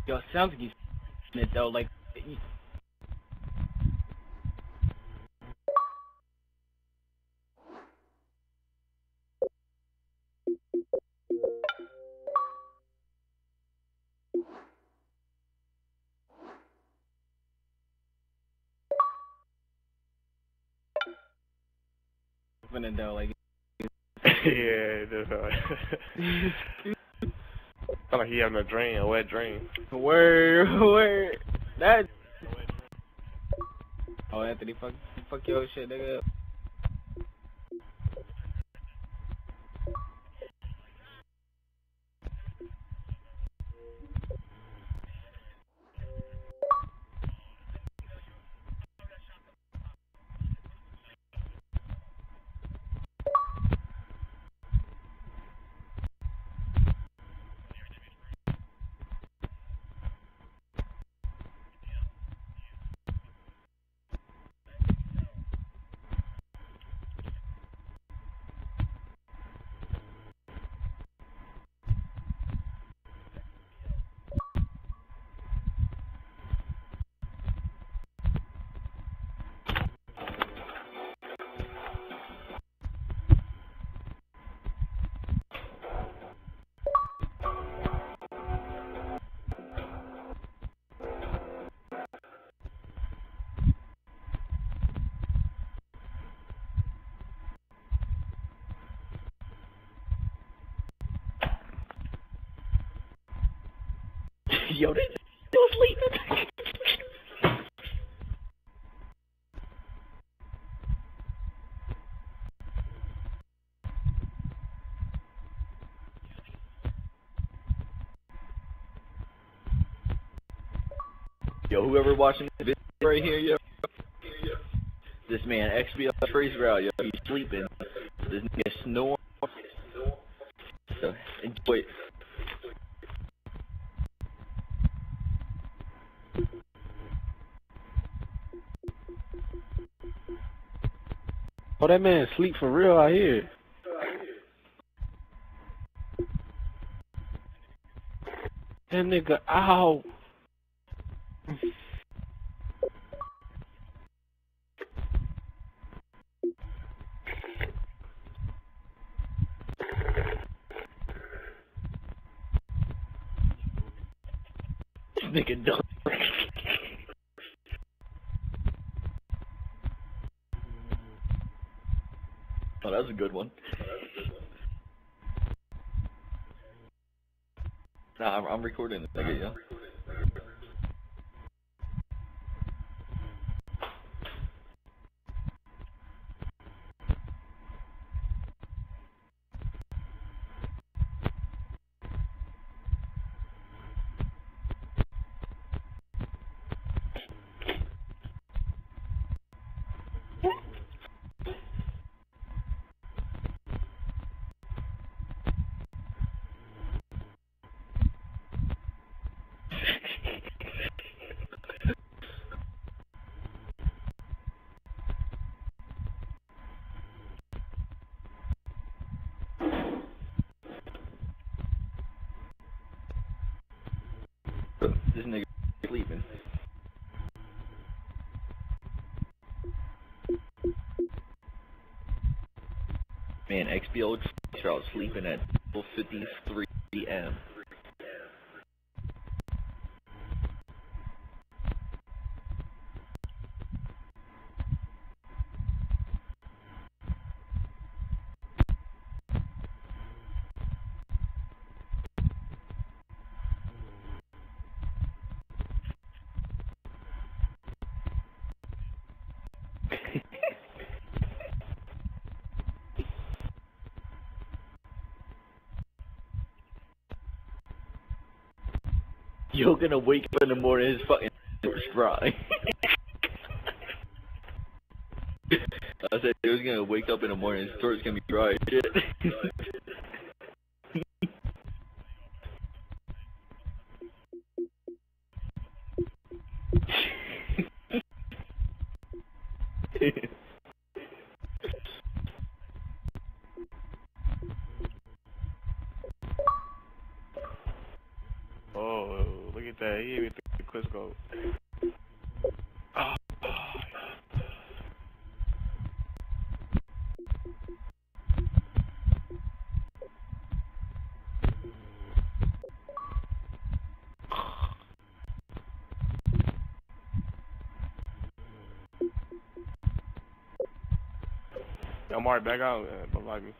Yo, it sounds like he's it though. Like, it though. Like, Yeah, that's Sound like he having a dream, a wet dream. word. That. Oh, Anthony, fuck your shit, nigga. Yo, they still sleeping. Yo, whoever watching this video right here, yo, this man XBL Trace Route, yo, he's sleeping. This nigga snoring. So enjoy it. Oh, that man sleep for real out here. That nigga out. This nigga dumb. Oh, that was a good one. Nah, I'm recording this nigga, yo. This nigga sleeping. Man, XBL Trout sleeping at 12:53 p.m. You're gonna wake up in the morning, his fucking was dry. I said he was gonna wake up in the morning, his throat's gonna be dry as shit. Oh, look at with that. He hit me through the quick scope. Oh. Yo, Mark, back out. Don't like me.